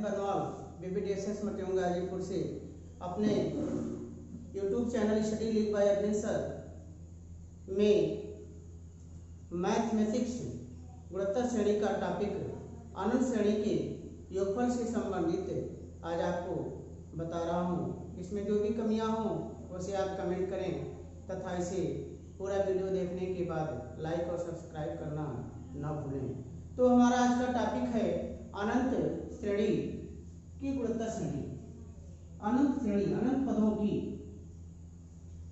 बनवाल बीपीडीएसएस मटियों गाजीपुर से अपने YouTube channel study league by Arvind sir में मैथमेटिक्स गुणोत्तर श्रेणी का टॉपिक अनंत श्रेणी के योगफल से संबंधित आज आपको बता रहा हूँ। इसमें जो भी कमियाँ हों उसे आप कमेंट करें तथा इसे पूरा वीडियो देखने के बाद लाइक और सब्सक्राइब करना न भूलें। तो हमारा आज का टॉपिक है अनंत श्रेणी की गुणोत्तर श्रेणी। अनंत श्रेणी अनंत पदों की।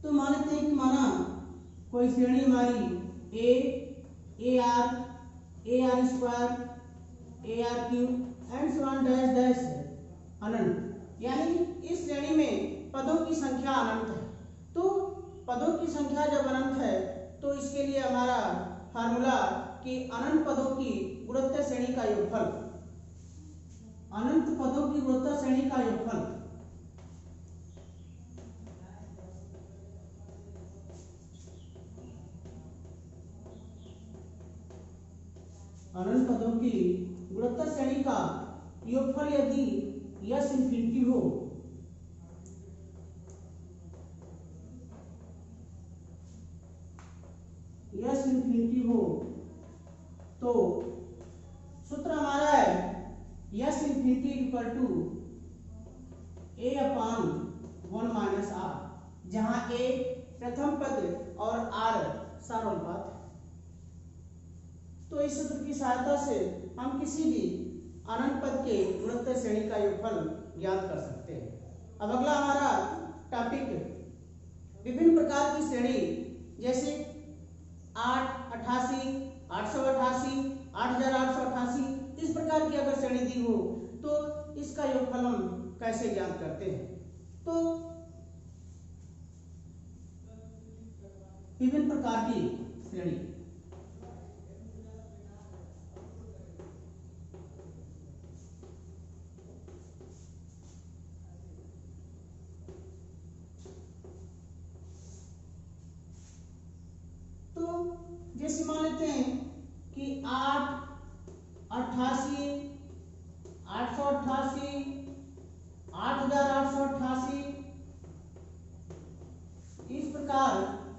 तो मानते हैं कि माना कोई श्रेणी हमारी A R square A R cube and so on dash dash अनंत, यानी इस श्रेणी में पदों की संख्या अनंत है। तो पदों की संख्या जब अनंत है तो इसके लिए हमारा फार्मूला कि अनंत पदों की गुणोत्तर श्रेणी का योगफल, अनंत पदों की गुणोत्तर श्रेणी का योगफल अनंत पदों की गुणोत्तर श्रेणी का योगफल यदि यस इंफिनिटी हो तो सूत्र हमारा है S infinity equal to a upon 1 minus r, जहां ए प्रथम पद और आर सारोनुपात है। तो इस सूत्र की सहायता से हम किसी भी अनंत पद के गुणोत्तर श्रेणी का योगफल ज्ञात कर सकते हैं। अब अगला हमारा टॉपिक विभिन्न प्रकार की श्रेणी, जैसे 888, 888, 8888, इस प्रकार की अगर श्रेणी दी हो तो इसका योगफल हम कैसे ज्ञात करते हैं। तो विभिन्न प्रकार की श्रेणी, जैसे मान लेते हैं कि 888, 888, 8888, इस प्रकार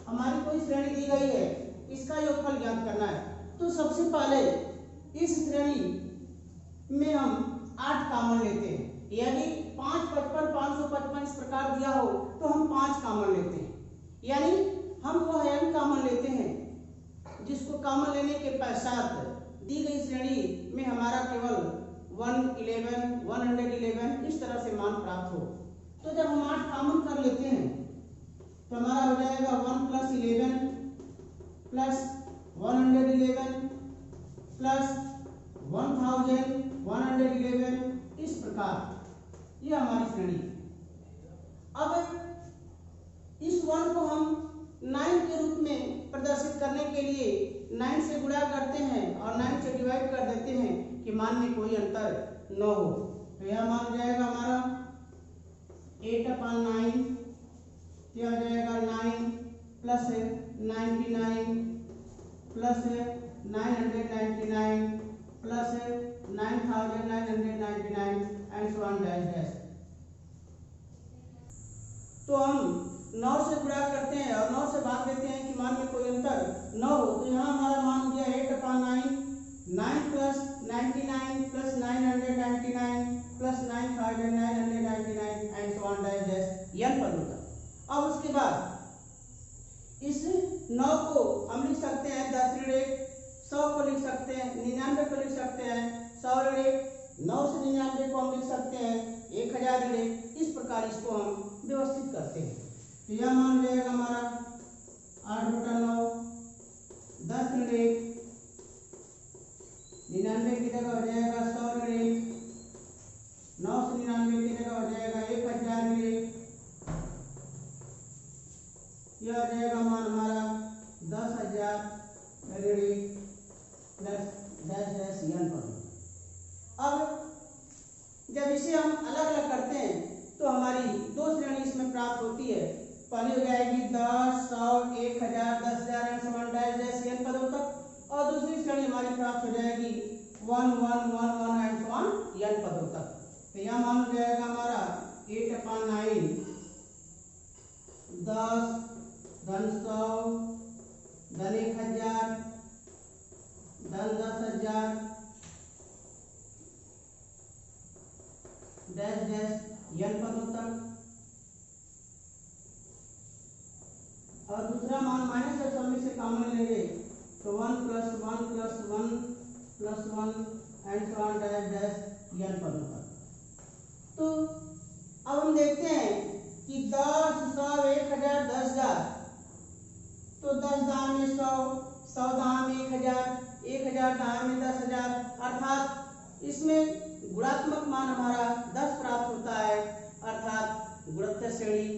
हमारी कोई श्रेणी दी गई है, इसका योगफल ज्ञात करना है। तो सबसे पहले इस श्रेणी में हम 8 कॉमन लेते हैं, यानी 555, 555 इस प्रकार दिया हो तो हम 5 कॉमन लेते हैं, यानी हम वह n कॉमन लेते हैं जिसको कॉमन लेने के पश्चात दी गई श्रेणी में हमारा केवल 111, 111 इस तरह से मान प्राप्त हो। तो जब हम 8 कॉमन कर लेते हैं तो हमारा हो जाएगा 1 + 11 प्लस 111 प्लस 1111, इस प्रकार यह हमारी श्रेणी। अब इस 1 को हम 9 के रूप में प्रदर्शित करने के लिए 9 से गुणा करते हैं और 9 से डिवाइड कर देते हैं कि मान में कोई अंतर न हो। तो यह मान हो जाएगा हमारा 8/9, यह हो जाएगा 9 plus 99 plus 999 plus 9999 and so on dash dash. तो हम 9 से गुणा करते हैं और 9 से भाग देते हैं कि मान में कोई अंतर न हो। तो यहाँ हमारा मान हो गया 8/9, 9 plus 99 plus 999 plus 9999 and so on dash dash n पद होता। अब उसके बाद इस 9 को हम लिख सकते हैं 10 100 को लिख सकते हैं, 99 को लिख सकते हैं 100 9 से 99 को हम लिख सकते हैं 1000। इस प्रकार इसको हम व्यवस्थित करते हैं। तो यह मान जाएगा हमारा 8/9, 10 99 की जगह हो जाएगा 100, 9 से 99 की जगह हो जाएगा 1000। यह हो जाएगा मान हमारा 10,000 प्लस डैश डैश n पर। अब जब इसे हम अलग अलग करते हैं तो हमारी 2 श्रेणी इसमें प्राप्त होती है। पहली हो जाएगी 10, 100, 1000, 10,000 and so on dash dash n पदों तक, और दूसरी श्रेणी हमारी प्राप्त हो जाएगी 1 1 1 1 एंड सो ऑन n पदों तक। तो यह मान हो जाएगा हमारा 8/9, 10 धन 100 धन 1000 धन 10,000 डैश डैश n पदों तक। और दूसरा मान माइनस है, सब में से कॉमन लेंगे तो 1 + 1 + 1 + 1 and so on dash dash n पदों तक। तो अब हम देखते हैं कि 10 100 1000 10,000, तो 10 दाम में 100, 100 दाम में 1000, 1000 दाम में 10,000, अर्थात इसमें गुणात्मक मान हमारा 10 प्राप्त होता है, अर्थात गुणोत्तर श्रेणी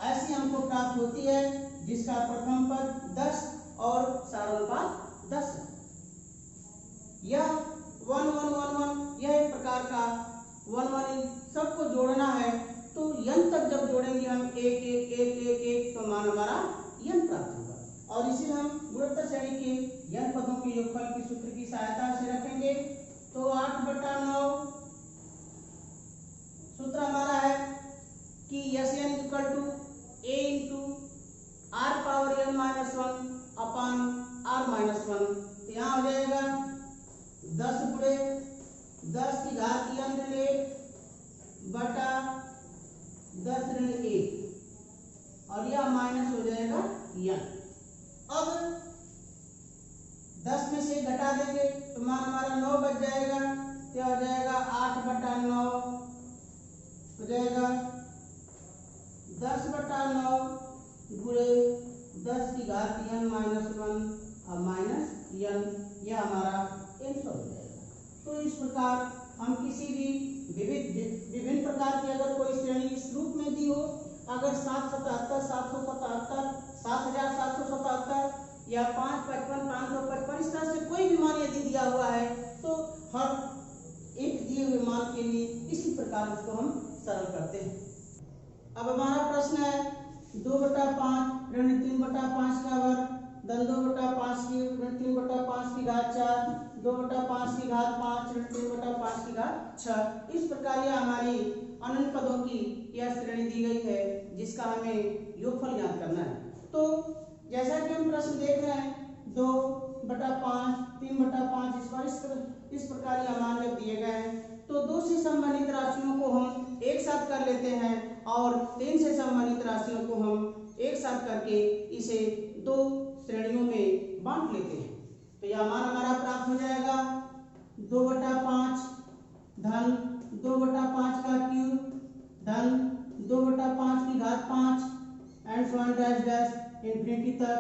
ऐसी हमको प्राप्त होती है जिसका प्रथम पद 10 और सारानुपात 10 है। यह 1 1 1 1 यह एक प्रकार का 1 1 सबको जोड़ना है, तो n तक जब जोड़ेंगे हम 1 1 1 1 1 तो मान हमारा n प्राप्त होगा। और इसे हम गुणोत्तर श्रेणी के n पदों के योगफल के सूत्र की सहायता से रखेंगे। तो 8/9 सूत्र हमारा है कि Sn = a × r⁻n−1 upon r−1। तो यहाँ हो जाएगा 10 × 10 की घात n-1 बटा 10 ऋण 1 और यह माइनस हो जाएगा n। अब 10 में से घटा देंगे तो मान हमारा 9 बच जाएगा, क्या हो जाएगा 8/9 हो जाएगा 10/9 गुणे 10 की घात n-1 और माइनस n, यह हमारा n हो जाएगा। तो इस प्रकार हम किसी भी विभिन्न प्रकार की अगर कोई श्रेणी इस रूप में दी हो, अगर 777 777 7777 या 555 555 इस तरह से कोई भी मान यदि दिया हुआ है तो हर एक दिए हुए मान के लिए इसी प्रकार उसको हम सरल करते हैं। अब हमारा प्रश्न है 2/5 ऋण 3/5 का वर्ग धन 2/5 की ऋण 3/5 की घात 4 2/5 की घात 5 ऋण 3/5 की घात 6। इस प्रकार यह हमारी अनंत पदों की यह श्रेणी दी गई है जिसका हमें योगफल ज्ञात करना है। तो जैसा कि हम प्रश्न देख रहे हैं 2/5 3/5 इस प्रकार यह मान जब दिए गए हैं तो 2 से संबंधित राशियों को हम एक साथ कर लेते हैं और 3 से संबंधित राशियों को हम एक साथ करके इसे 2 श्रेणियों में बांट लेते हैं। तो यह मान हमारा प्राप्त हो जाएगा 2/5 धन 2/5 का क्यूब धन 2/5 की घात 5 and so on dash dash infinity तक।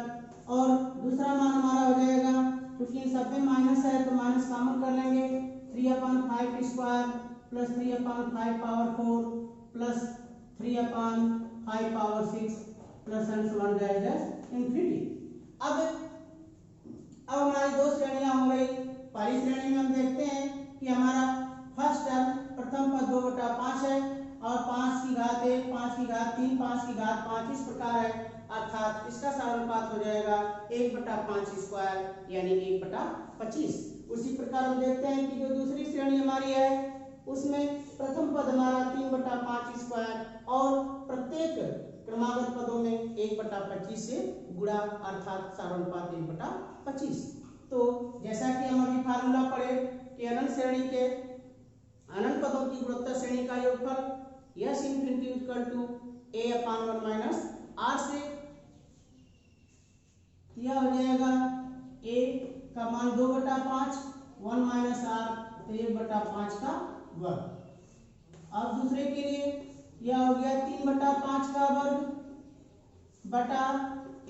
और दूसरा मान हमारा हो जाएगा, क्योंकि इन सब में माइनस है तो माइनस कॉमन कर लेंगे, 3/5² plus 3/5 power 4 plus 3/5 power 6 plus and so on dash dash infinity. अब हमारी 2 श्रेणियां हो गई। पहली श्रेणी में हम देखते हैं कि हमारा फर्स्ट टर्म प्रथम पद 2/5 है और 5 की घात 1 5 की घात 3 5 की घात 5 इस प्रकार है, अर्थात इसका सारानुपात हो जाएगा 1/5² यानी 1/25। उसी प्रकार हम देखते हैं कि जो दूसरी श्रेणी हमारी है उसमें प्रथम पद हमारा 3/5² और प्रत्येक क्रमागत पदों में 1/25 से गुणा, अर्थात सारानुपात 1/25। तो जैसा कि हम अभी फार्मूला पढ़े कि अनंत श्रेणी के अनंत पदों की गुणोत्तर श्रेणी का योगफल S ∞ = a/1 - r से यह हो जाएगा a का मान 2/5 1 - r तो 1/5 का वर्ग। अब दूसरे के लिए यह हो गया 3/5 का वर्ग बटा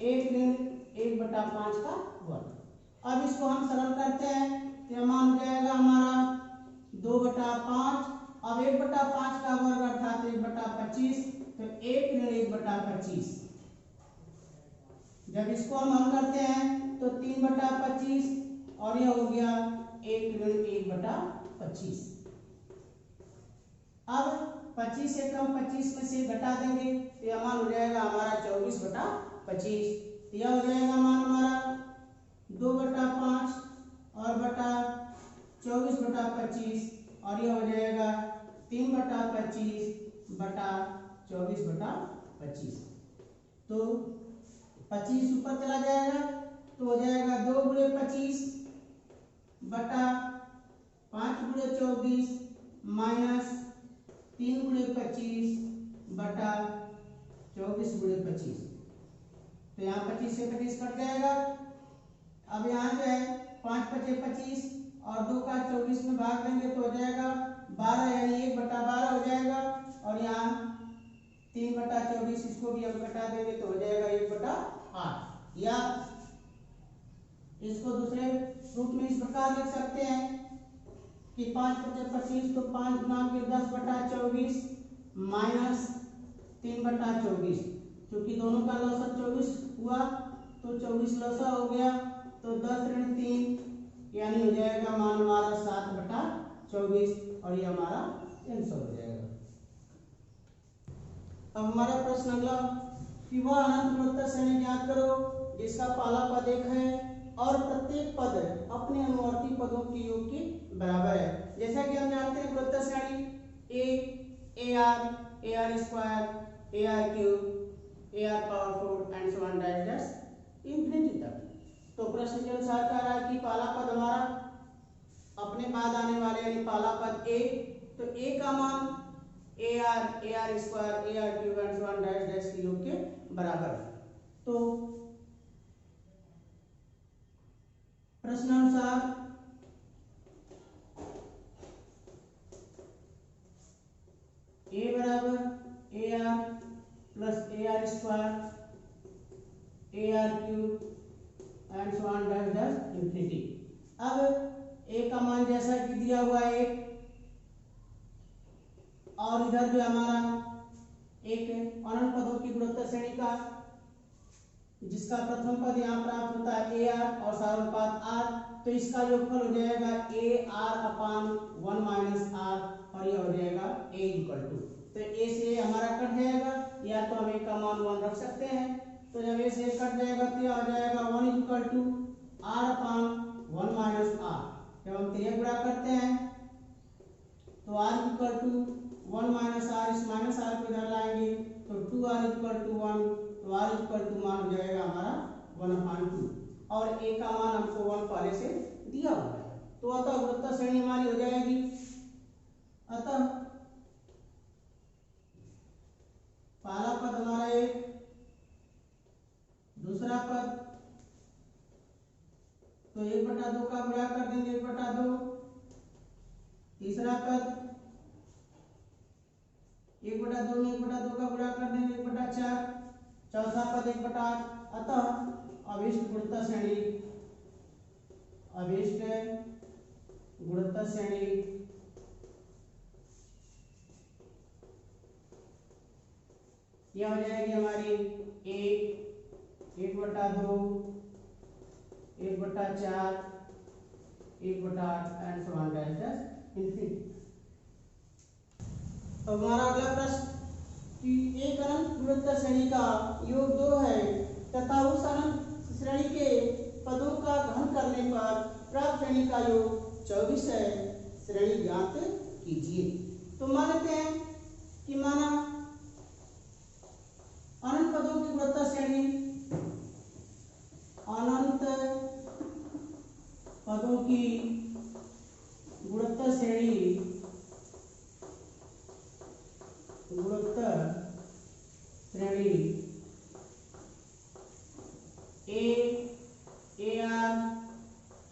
1 ऋण 1/5 का वर्ग। अब इसको हम सरल करते हैं तो मान हो जाएगा हमारा 2/5 अब 1/5 का वर्ग अर्थात 1/25 तो 1 ऋण 1/25। जब इसको हम हल करते हैं तो 3/25 और यह हो गया 1 ऋण 1/25। अब 25 से कम 25 में से घटा देंगे तो यह मान हो जाएगा हमारा 24/25। यह हो जाएगा मान हमारा 2/5 और बटा 24/25 और यह हो जाएगा 3/25/24/25। तो 25 ऊपर चला जाएगा तो हो जाएगा 2 × 25 बटा 5 × 24 माइनस 3 × 25 बटा 24 × 25। तो यहाँ 25 से 25 कट जाएगा। अब यहाँ जो है 5 × 5 = 25 और 2 का 24 में भाग देंगे तो हो जाएगा 12, यानी 1/12 हो जाएगा। और यहाँ 3/24 इसको भी हम कटा देंगे तो हो जाएगा 1/8। या इसको दूसरे रूप में इस प्रकार लिख सकते हैं कि 5 × 25 तो 5 × 10/24 माइनस 3/24। क्योंकि दोनों का लौसक 24 हुआ तो 24 लौसा हो गया तो 10 ऋण 3 यानी हो जाएगा मान हमारा 7/24 और ये हमारा आंसर हो जाएगा। अब हमारा प्रश्न अगला कि वह अनंत गुणोत्तर श्रेणी ज्ञात करो जिसका पहला पद 1 है और प्रत्येक पद अपने अनुवर्ती पदों के योग के बराबर है। जैसा कि हम जानते हैं गुणोत्तर श्रेणी a ar ar square ar cube ar power 4 and so on dash infinity तक। तो प्रश्न के अनुसार कह रहा है कि पहला पद हमारा अपने बाद आने वाले यानी पहला पद a, तो a का मान ar square ar cube and so on dash के योग के बराबर है। तो प्रश्नानुसार a बराबर ar plus ar square ar cube and so on dash infinity. अब a का मान जैसा कि दिया हुआ है 1 और इधर भी हमारा एक अनंत पदों की गुणोत्तर श्रेणी का जिसका प्रथम पद यहाँ प्राप्त होता है ar और सारोनुपात r, तो इसका योगफल हो जाएगा ar/1 माइनस r और यह हो जाएगा a = तो a से हमारा कट जाएगा या तो हम a का मान 1 रख सकते हैं। तो जब a से कट जाएगा तो यह हो जाएगा 1 = r/1 माइनस r। जब हम 3 गुणा करते हैं तो r = 1 माइनस r, इस माइनस r को इधर लाएंगे तो 2r = 1, तो r = मान हो जाएगा हमारा 1/2 और a का मान हमको 1 पहले से दिया हुआ है। तो अतः गुणोत्तर श्रेणी हमारी हो जाएगी। अतः पहला पद हमारा 1, दूसरा पद तो 1/2 का गुणा कर देंगे 1/2, तीसरा पद 1/2 में 1/2 का गुणा कर देंगे 1/4, चौथा पद 1/8। अतः अभिष्ट गुणोत्तर श्रेणी यह हो जाएगी हमारी 1, 1/2, 1/4, 1/8 and so on dash infinity. तो हमारा अगला प्रश्न कि एक अनंत गुणोत्तर श्रेणी का योग 2 है तथा उस अनंत श्रेणी के पदों का घन करने पर प्राप्त श्रेणी का योग 24 है, श्रेणी ज्ञात कीजिए। तो मान लेते हैं कि माना अनंत पदों की गुणोत्तर श्रेणी अनंत पदों की गुणोत्तर श्रेणी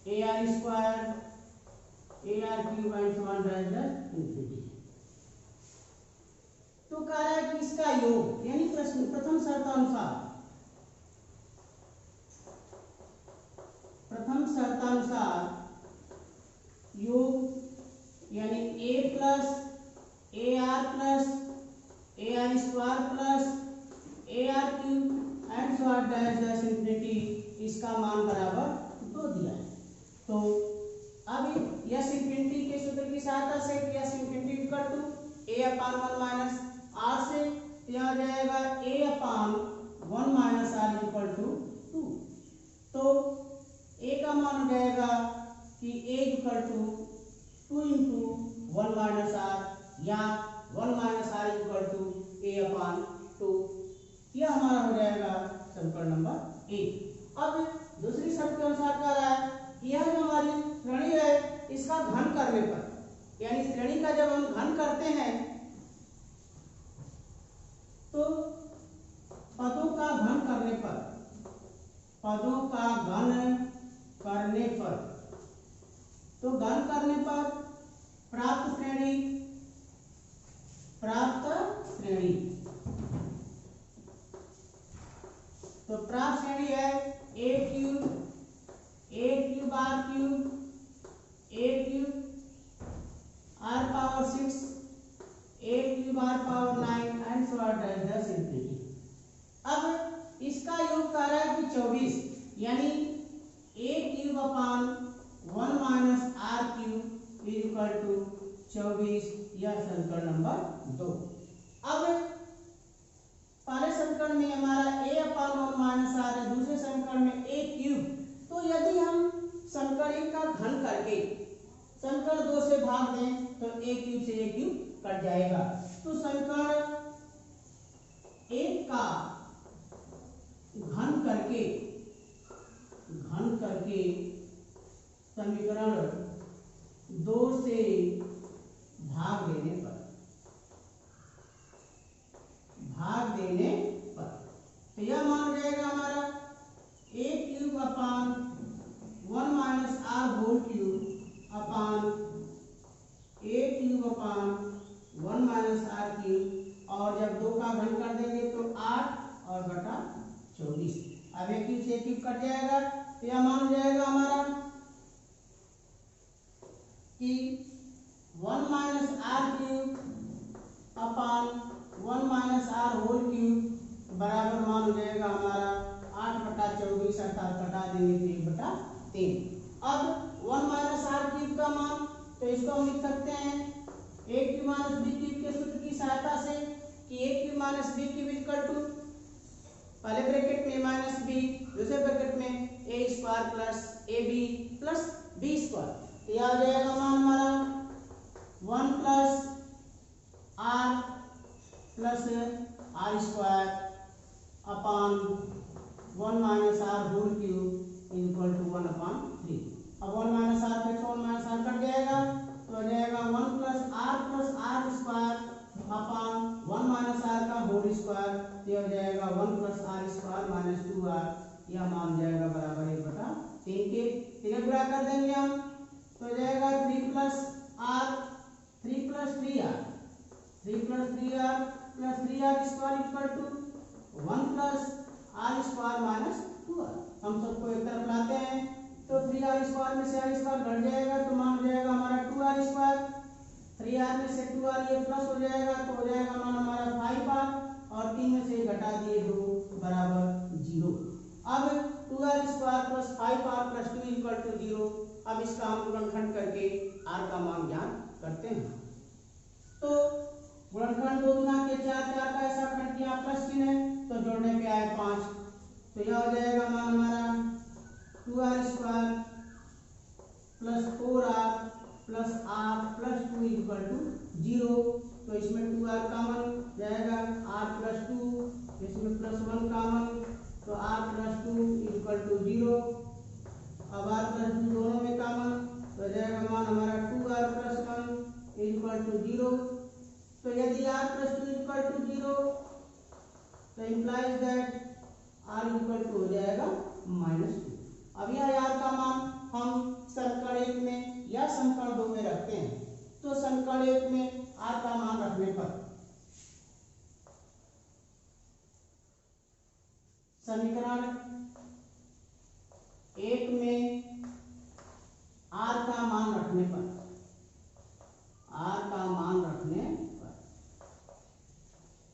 a ar square ar cube and so on dash infinity. तो कह रहा है कि इसका योग यानी प्रथम शर्तानुसार योग यानी a plus ar square plus ar cube and so on dash infinity, इसका मान बराबर 2 दिया है। तो अब यस इंफिनिटी के सूत्र की सहायता से yes infinity = a/1 minus r से यह जाएगा a/1 माइनस r = 2। तो a का मान हो जाएगा कि a = 2 × 1 माइनस r या 1 माइनस आर इक्वल टू ए अपान 2। यह हमारा हो जाएगा समीकरण नंबर 1। अब दूसरी शर्त के अनुसार कह रहा है कि यह जो हमारी श्रेणी है इसका घन करने पर, यानी श्रेणी का जब हम घन करते हैं तो पदों का घन करने पर, पदों का घन करने पर, तो घन करने पर प्राप्त श्रेणी, प्राप्त श्रेणी, तो प्राप्त श्रेणी है A cube R cube R power 6 A cube R power 9 and so on dash infinity. अब इसका योग कह रहा है कि 24, यानी A cube upon 1 minus are cube equal to 24। यह समीकरण नंबर 2। अब पहले समीकरण में हमारा a अपान 1 माइनस आर है, दूसरे समीकरण में a क्यूब। तो यदि हम समीकरण 1 का घन करके समीकरण 2 से भाग दें तो a क्यूब से a क्यूब कट जाएगा। तो समीकरण 1 का घन करके समीकरण 2 से भाग देने पर तो यह मान हो जाएगा हमारा a cube upon 1 minus are whole cube upon a cube upon 1 minus are cube, और जब 2 का घन कर देंगे तो 8 और बटा 24। अब a क्यूब से a क्यूब कट जाएगा तो यह मान हो जाएगा हमारा कि 1 minus are cube upon 1 minus are whole cube बराबर मान हो जाएगा हमारा 8 बटा 24, अर्थात घटा देंगे 3 बटा 3। अब 1 माइनस आर क्यूब का मान, तो इसको हम लिख सकते हैं A cube minus B cube के सूत्र की सहायता से कि A cube minus B cube equal to, पहले ब्रैकेट में माइनस बी, दूसरे ब्रैकेट में A square plus A B plus B square. तो यह आ जाएगा मान हमारा 1 plus are square upon 1 minus are whole cube equal to 1 upon 3। अब 1 माइनस आर फिर 1 माइनस आर कट जाएगा तो हो जाएगा 1 plus are square upon 1 minus r का होल स्क्वायर। ये हो जाएगा 1 plus are square minus 2r। यह मान जाएगा बराबर 1 बटा 3 के। इन्हें गुणा कर देंगे हम तो हो जाएगा 3 plus 3r plus 3r square equal to 1 plus are square minus 2r। हम सबको एक तरफ लाते हैं तो 3r स्क्वायर में से r स्क्वायर घट जाएगा तो मान हो जाएगा हमारा 2r स्क्वायर। 3r में से 2r ये प्लस हो जाएगा तो हो जाएगा मान हमारा 5r, और 3 में से घटा दिए 2 बराबर 0। अब 2r square plus 5r plus 2 equal to 0। अब इसका हम गुणनखंड करके r का मान ज्ञात करते हैं। तो गुणनखंड 2 गुना के 4, 4 का ऐसा खंड किया प्लस चिन्ह है तो जोड़ने पे आए 5। तो यह हो जाएगा मान हमारा 2r square plus 4r plus r plus 2 equal to 0। तो इसमें 2r कॉमन जाएगा, r प्लस 2, इसमें प्लस 1 कॉमन, तो r प्लस 2 इक्वल टू 0। अब r प्लस 2 दोनों में कॉमन तो जाएगा मान हमारा 2r प्लस 1 इक्वल टू 0। तो यदि r प्लस 2 इक्वल टू 0 तो implies that r equal to हो जाएगा -2। अब यह r का मान हम समीकरण 1 में या समीकरण 2 में रखते हैं। तो समीकरण 1 में r का मान रखने पर समीकरण 1 में r का मान रखने पर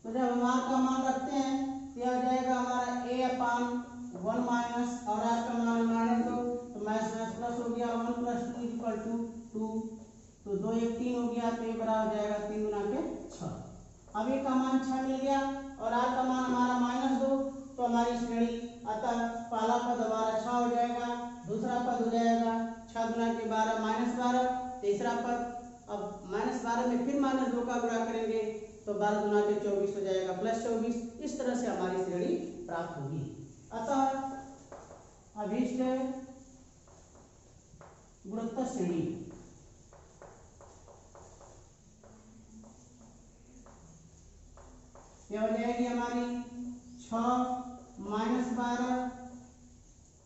तो जब हम r का मान रखते हैं तो यह हो जाएगा हमारा a अपान 1 माइनस, और r का मान -2 तो माइनस प्लस हो गया 1 प्लस 2 इक्वल टू 2। तो 2 1 3 हो गया तो ये बराबर हो जाएगा 3 गुना के 6। अब a का मान 6 मिल गया और r का मान हमारा -2, तो हमारी श्रेणी अतः पहला पद हमारा 6 हो जाएगा, दूसरा पद हो जाएगा 6 गुना के 12 -12, तीसरा पद अब -12 में फिर -2 का गुणा करेंगे तो 12 गुना के 24 हो जाएगा +24। इस तरह से हमारी श्रेणी प्राप्त होगी। अतः अभीष्ट गुणोत्तर श्रेणी क्या हो जाएगी हमारी 6 -12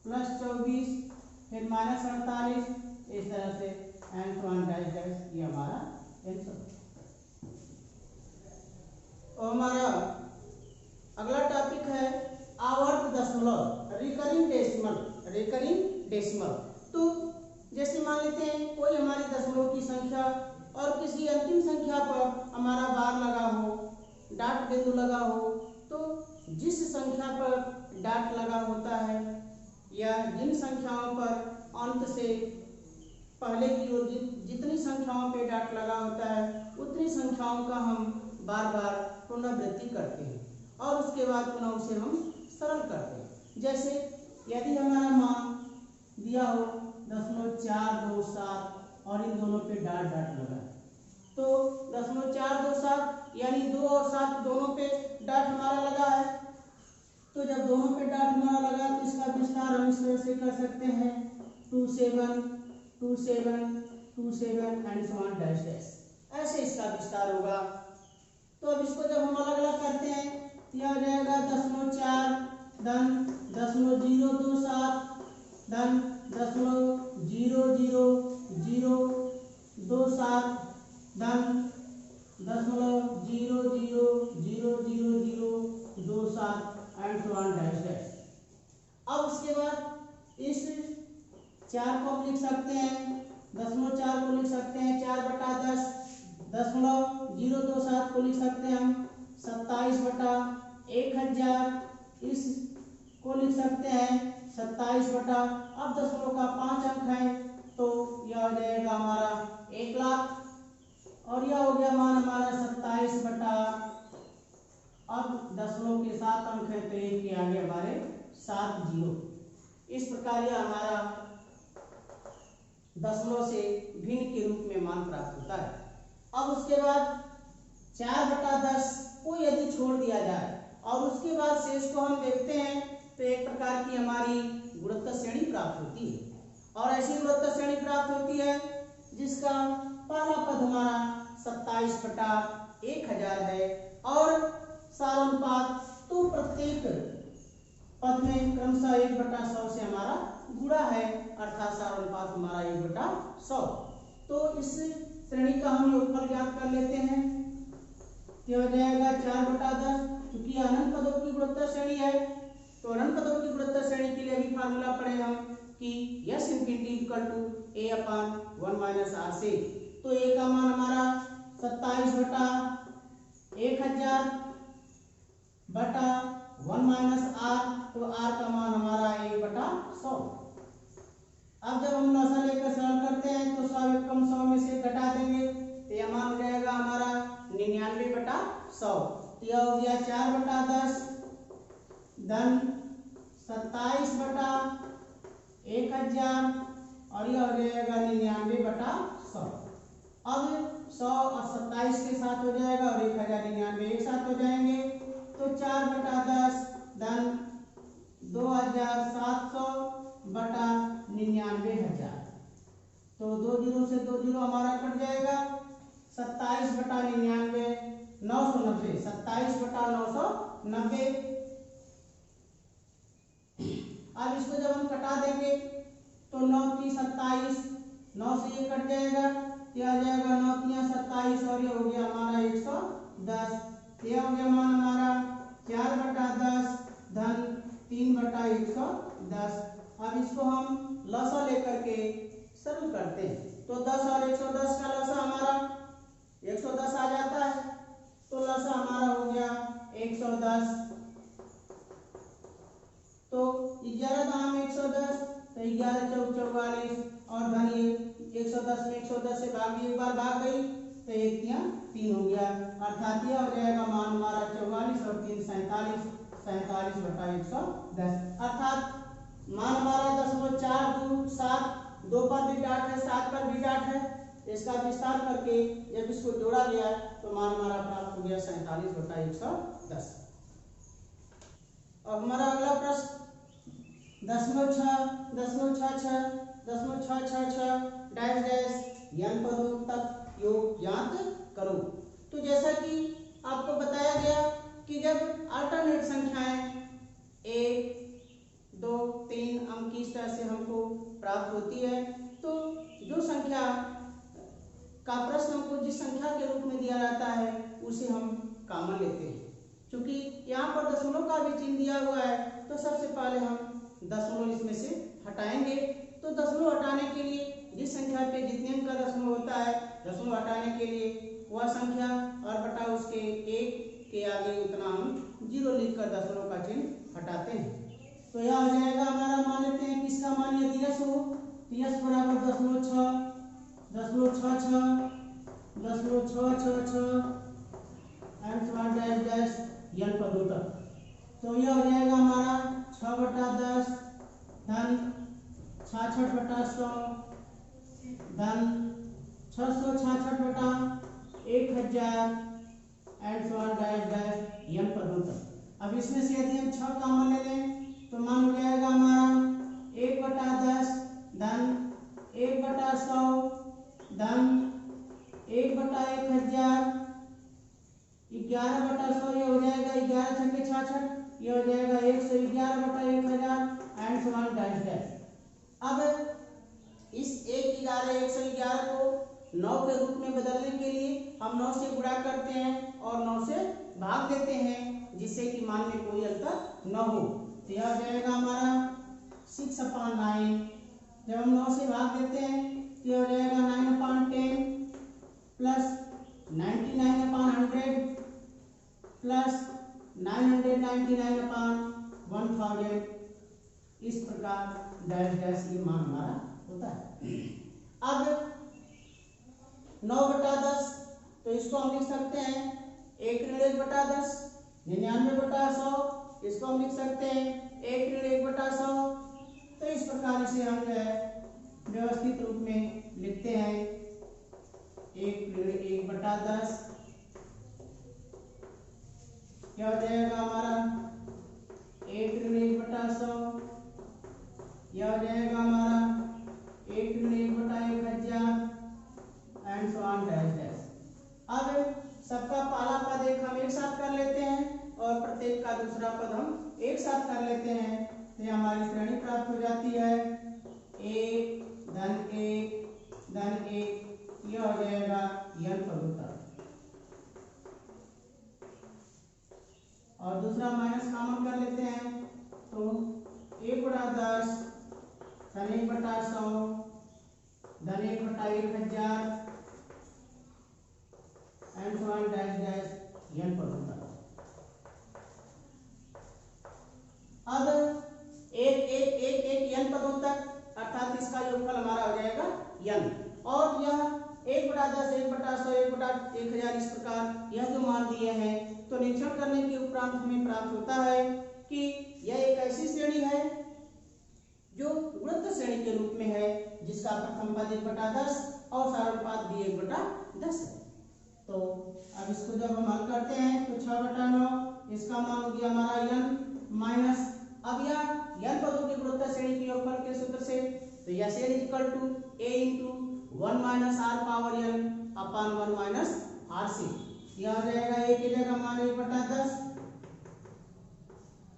+24 फिर -48, इस तरह से ये हमारा आंसर। और हमारा अगला टॉपिक है आवर्त दशमलव, रिकरिंग डेसिमल। तो जैसे मान लेते हैं कोई हमारी दशमलव की संख्या और किसी अंतिम संख्या पर हमारा बार लगा हो, डाट बिंदु लगा हो, तो जिस संख्या पर डाट लगा होता है या जिन संख्याओं पर अंत से पहले की ओर जितनी संख्याओं पे डाट लगा होता है उतनी संख्याओं का हम बार बार पुनरावृत्ति करते हैं और उसके बाद पुनः उसे हम सरल करते हैं। जैसे यदि हमारा मान दिया हो 0.427 और इन दोनों पे डाट लगा, तो 0.427 यानी 2 और 7 दोनों पे डाट हमारा लगा है। तो जब दोनों पे डाट हमारा लगा तो इसका विस्तार हम इस तरह से कर सकते हैं 27 27 27 and so on dash dash, ऐसे इसका विस्तार होगा। तो अब इसको जब हम अलग अलग करते हैं तो यह हो जाएगा 0.4 धन 0.027 धन 0.00027 धन 0.0000027 and so on dash dash. अब उसके बाद इस 4 को हम लिख सकते हैं 0.4 को लिख सकते हैं 4/10, 0.027 को लिख सकते हैं हम 27/1000, इस को लिख सकते हैं 27 अब दशमलव का 5 अंक है तो यह हो जाएगा हमारा 1 लाख और यह हो गया मान हमारा 27 अब दशमलव के 7 अंक है तो 1 के आगे हमारे 7 जीरो। इस प्रकार यह हमारा दशमलव से भिन्न के रूप में मान प्राप्त होता है। अब उसके बाद 4/10 को यदि छोड़ दिया जाए और उसके बाद शेष को हम देखते हैं तो एक प्रकार की हमारी गुणोत्तर श्रेणी प्राप्त होती है और ऐसी गुणोत्तर श्रेणी प्राप्त होती है जिसका पहला पद हमारा 27/1000 है और सारानुपात तो प्रत्येक पद में क्रमशः 1/100 से हमारा गुणा है अर्थात सारानुपात हमारा 1/100। तो इस श्रेणी का हम योगफल ज्ञात कर लेते हैं, क्या हो जाएगा 4/10। क्योंकि अनंत पदों की गुणोत्तर श्रेणी है तो अनंत पदों की गुणोत्तर श्रेणी के लिए भी फार्मूला पढ़े हम कि S ∞ A/1 - R से। तो A का मान हमारा 27/1000 बटा 1 - R, तो R का मान हमारा 1/100। अब जब हम लसा लेकर सरल करते हैं तो 100 कम 100 में से घटा देंगे तो यह मान हो जाएगा हमारा 99/100। तो यह हो गया 4/10 धन 27/1000 और यह हो जाएगा 99/100। अब 100 और 27 के साथ हो जाएगा और 1099 एक साथ हो जाएंगे तो 4/10 धन 2700/99,000। तो 2 जीरो से 2 जीरो हमारा कट जाएगा 27/99 990 27/990। अब इसको जब हम कटा देंगे तो 9 3 27, 9 से ये कट जाएगा क्या आ जाएगा 9 3 27 और ये हो गया हमारा 110। यह हो गया मान हमारा 4/10 धन 3/110। अब इसको हम लसा लेकर के सरल करते हैं तो 10 और 110 का लसा हमारा 110 आ जाता है तो लसा हमारा हो गया 110। तो 11 दाम 110 तो 11 चौक 44 और धन 110 में 110 से भाग एक बार भाग गई तो 1 3 3 हो गया अर्थात यह हो जाएगा मान हमारा 44 और 3 47 47/110 अर्थात मान हमारा 10.427 2 पर भी डाट है 7 पर भी डाट है इसका विस्तार करके जब इसको जोड़ा गया तो मान हमारा प्राप्त हो गया 47/110। अब हमारा अगला प्रश्न 10.6 डैश डैश n पदों तक योग ज्ञात करो। तो जैसा कि आपको बताया गया कि जब अल्टरनेट संख्याएं 1, 2, 3 अंक की इस तरह से हमको प्राप्त होती है तो जो संख्या का प्रश्न हमको जिस संख्या के रूप में दिया जाता है उसे हम कॉमन लेते हैं। क्योंकि यहाँ पर दशमलव का भी चिन्ह दिया हुआ है तो सबसे पहले हम दशमलव इसमें से हटाएंगे। तो दशमलव हटाने के लिए जिस संख्या पे जितने अंक का दशमलव होता है दशमलव हटाने के लिए वह संख्या और बटा उसके 1 के आगे उतना हम 0 लिखकर दशमलव का चिन्ह हटाते हैं। तो यह हो जाएगा हमारा, मान लेते हैं कि इसका मान यदि यस हो तो यस बराबर 0.6 एंड डैश डैश n पदों तक। तो यह हो जाएगा हमारा 6/10 धन 66/100 धन 666/1000 एंड डैश डैश n पदों तक। अब इसमें से यदि हम 6 कॉमन ले लें तो मान हो जाएगा हमारा 1/10 धन 1/100 धन 1/1000 11/100 ये हो जाएगा 11 छक्के 66 ये हो जाएगा 111/1000 and so on dash dash. अब इस 111 को 9 के रूप में बदलने के लिए हम 9 से गुणा करते हैं और 9 से भाग देते हैं जिससे कि मान में कोई अंतर न हो। तो यह हो जाएगा हमारा 6/9। जब हम 9 से भाग देते हैं तो यह हो जाएगा 9/10 प्लस 99/100 प्लस 999/1000। इस प्रकार डैश डैश ये मान हमारा होता है। अब 9/10 तो इसको हम लिख सकते हैं 1/10 99/100। इसको हम लिख सकते हैं 1/100। तो इस प्रकार इसे हम जो है व्यवस्थित रूप में लिखते हैं 1/10। क्या हो जाएगा हमारा 1/100। यह हो जाएगा हमारा 1/1000 and so on dash dash. अब सबका पहला पद एक हम एक साथ कर लेते हैं और प्रत्येक का दूसरा पद हम एक साथ कर लेते हैं तो हमारी श्रेणी प्राप्त हो जाती है 1 धन 1 धन 1। यह हो जाएगा n पदों तक। और दूसरा माइनस कॉमन कर लेते हैं तो 1/10 धन 1/100 धन 1/1000 and so on dash dash n पदों तक। अब एक n पदों तक अर्थात इसका योगफल हमारा हो जाएगा n। और यह 1/10 1/100 1/1000 इस प्रकार यह जो मान दिए हैं तो निरीक्षण करने के उपरांत हमें प्राप्त होता है कि यह एक ऐसी श्रेणी है जो गुणोत्तर श्रेणी के रूप में है जिसका प्रथम पद 1/10 और सारणुपात भी 1/10 है। तो अब इसको जब हम हल करते हैं तो 6/9 इसका मान हो गया हमारा n माइनस। अब यह n पदों के गुणोत्तर श्रेणी के योगफल के सूत्र से तो यह n equal to a into 1 minus r power n upon 1 minus rc। यह हो जाएगा a की जगह मान 1/10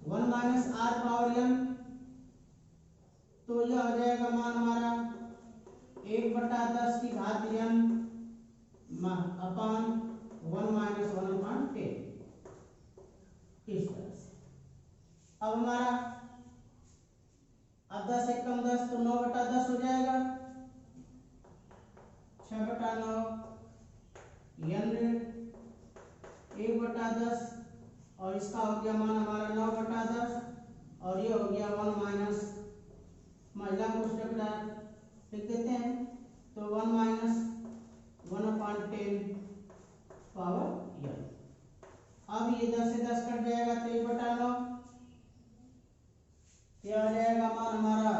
1 माइनस r पावर n। तो यह हो जाएगा मान हमारा 1/10 की घात n अपॉन 1 माइनस 1/10 इस तरह से। अब हमारा अब 10 एक कम 10 तो 9/10 हो जाएगा 6/9 n 1/10 और इसका हो गया मान हमारा 9/10 और ये हो गया 1 माइनस महिला कोष्टक लिख देते हैं तो 1 माइनस 1/10 पावर n। अब ये 10 से 10 कट जाएगा तो 1/9 ये आ जाएगा मान हमारा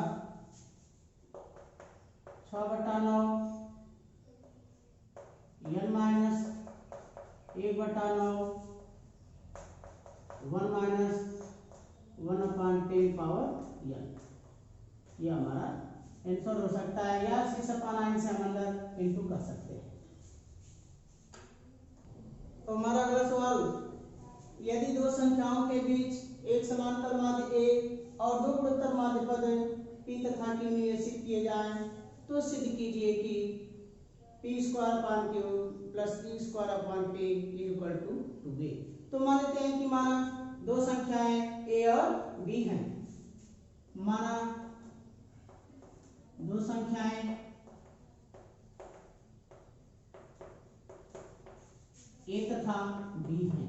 6/9 n minus 1/9 1 minus 1/10 power n। ये हमारा आंसर हो सकता है, या 6/9 से हम अंदर इंटू कर सकते हैं। तो हमारा अगला सवाल, यदि दो संख्याओं के बीच एक समांतर माध्य a और दो गुणोत्तर माध्य पद p तथा q निश्चित किए जाएं, तो सिद्ध कीजिए कि p² plus q² equal to 2a। तो मान लेते हैं कि माना दो संख्याएं a और b हैं। माना दो संख्याएं a तथा b हैं।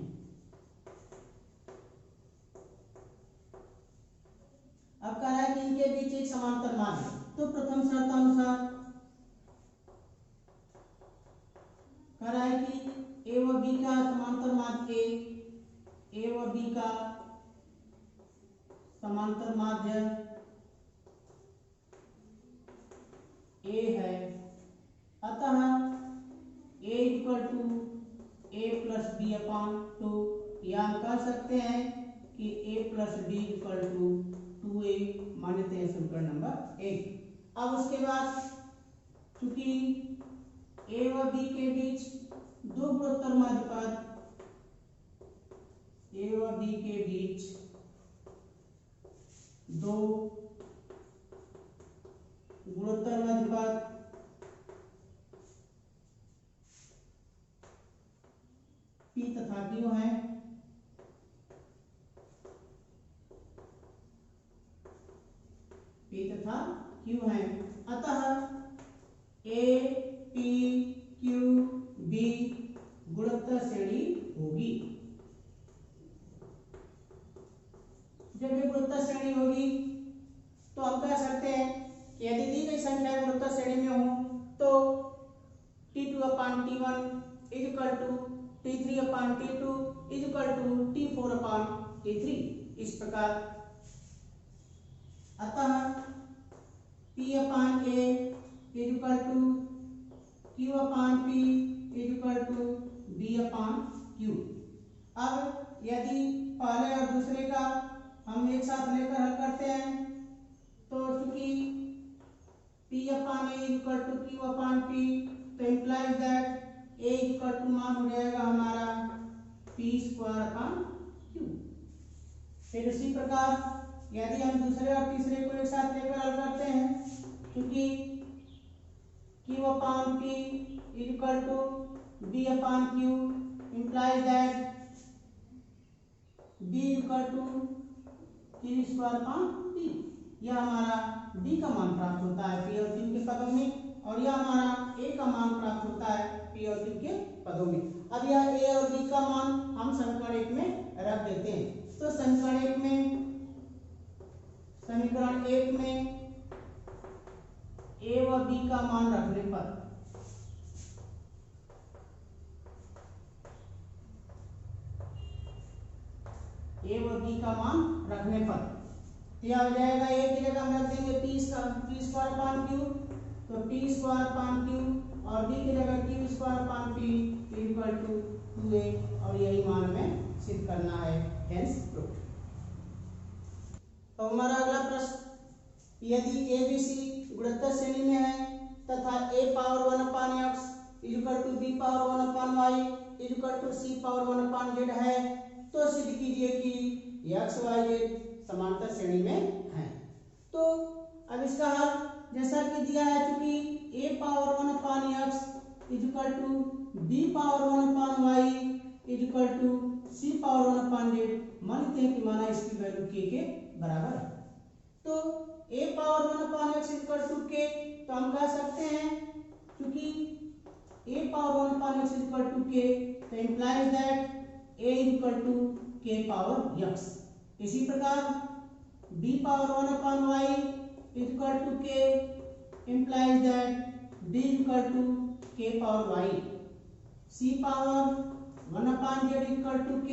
अब कह रहा है कि इनके बीच एक समांतर माध्य है। तो प्रथम शर्त अनुसार कह रहा है कि a व b का समांतर माध्य a व b का समांतर माध्य a है। अतः a equal to a plus b upon 2, या हम कह सकते हैं कि a plus b equal to 2a। मानते हैं समीकरण नंबर 1। अब उसके बाद चूंकि a व b के बीच दो गुणोत्तर माध्य पद, a व b के बीच दो गुणोत्तर माध्य पद p तथा q है। p तथा q है। अतः a p q b गुणोत्तर श्रेणी होगी। जब ये गुणोत्तर श्रेणी होगी तो हम कह सकते हैं कि यदि दी गई संख्या गुणोत्तर श्रेणी में हो तो t2/t1 equal to t3/t2 equal to t4/t3, इस प्रकार। अतः p/a equal to q/p equal to b/q। अब यदि पहले और दूसरे का हम एक साथ लेकर हल करते हैं तो चूंकि p/a इक्वल टू q/p, तो implies that a equal to मान हो जाएगा हमारा p²/q। फिर इसी प्रकार यदि हम दूसरे और तीसरे को एक साथ लेकर हल करते हैं, क्योंकि q/p equal to b/q implies that b equal to q²/p। यह हमारा d का मान प्राप्त होता है p और q के पदों में, और यह हमारा a का मान प्राप्त होता है p और q के पदों में। अब यह a और b का मान हम समीकरण 1 में रख देते हैं। तो समीकरण 1 में a व b का मान रखने पर यह हो जाएगा, a की जगह हम रख देंगे p²/q, तो p²/q, और b की जगह q²/p इक्वल टू 2a, और यही मान हमें सिद्ध करना है, हेंस प्रूव्ड। तो हमारा अगला प्रश्न, यदि abc गुणोत्तर श्रेणी में है तथा a⁴1/x equal to b⁴1/y equal to c⁴1/z है, तो सिद्ध कीजिए कि x y z समांतर श्रेणी में है। तो अब इसका हल जैसा कि दिया है, चूंकि a⁴1/x equal to b⁴1/y equal to c⁴1/z, मानते हैं कि माना इसकी वैल्यू k के बराबर है। तो a⁴1/x इक्वल टू k, तो हम कह सकते हैं क्योंकि a⁴1/x इक्वल टू k, तो implies that a equal to k⁴x। इसी प्रकार b⁴1/y equal to k implies that b equal to k⁴y। c⁴1/z equal to k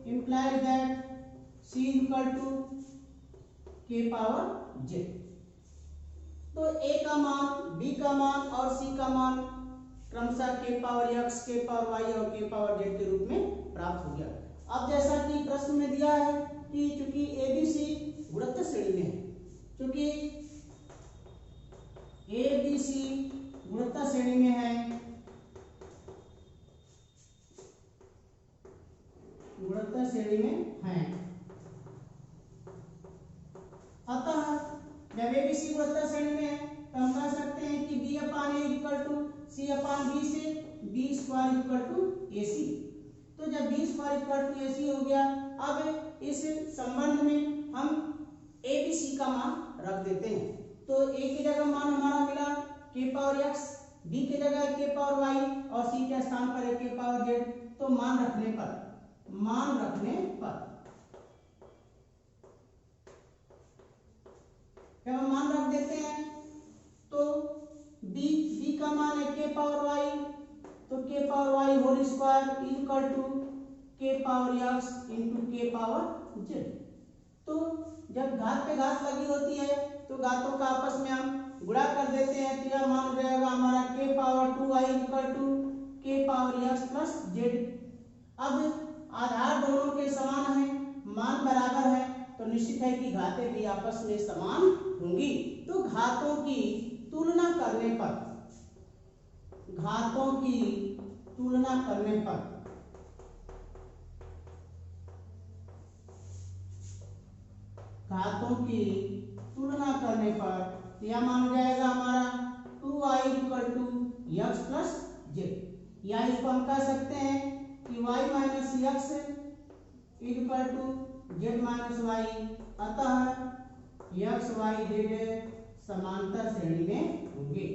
implies that c equal to k⁴z। तो a का मान, b का मान और c का मान क्रमशः k power x, k power y और k पावर z के रूप में प्राप्त हो गया। अब जैसा कि प्रश्न में दिया है कि चूंकि ABC गुणोत्तर श्रेणी में है, चूंकि ABC गुणोत्तर श्रेणी में है, गुणोत्तर श्रेणी में है, अतः जब ABC गुणोत्तर श्रेणी में है तो हम कह सकते हैं कि B upon A equal to C upon B से B square equal to AC। तो जब B square equal to AC हो गया, अब इस संबंध में हम ABC का मान रख देते हैं। तो A की जगह मान हमारा मिला k पावर x, B की जगह k पावर y और C के स्थान पर है k पावर z। तो मान रखने पर जब हम मान रख देते हैं तो b का मान है k पावर y, तो k power y whole square equal to k power x into k power z। तो जब घात पे घात लगी होती है तो घातों का आपस में हम गुणा कर देते हैं, तो यह मान हो जाएगा हमारा k power 2y equal to k power x plus z। अब आधार दोनों के समान है, मान बराबर है, तो निश्चित है कि घातें भी आपस में समान होंगी। तो घातों की तुलना करने पर घातों की तुलना करने पर यह मान हो जाएगा हमारा 2y equal to x plus z, या इसको हम कह सकते हैं कि y minus x equal to z minus y. अतः x y z समांतर श्रेणी में होंगे।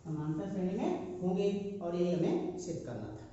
समांतर श्रेणी में होंगे और यही हमें सिद्ध करना था।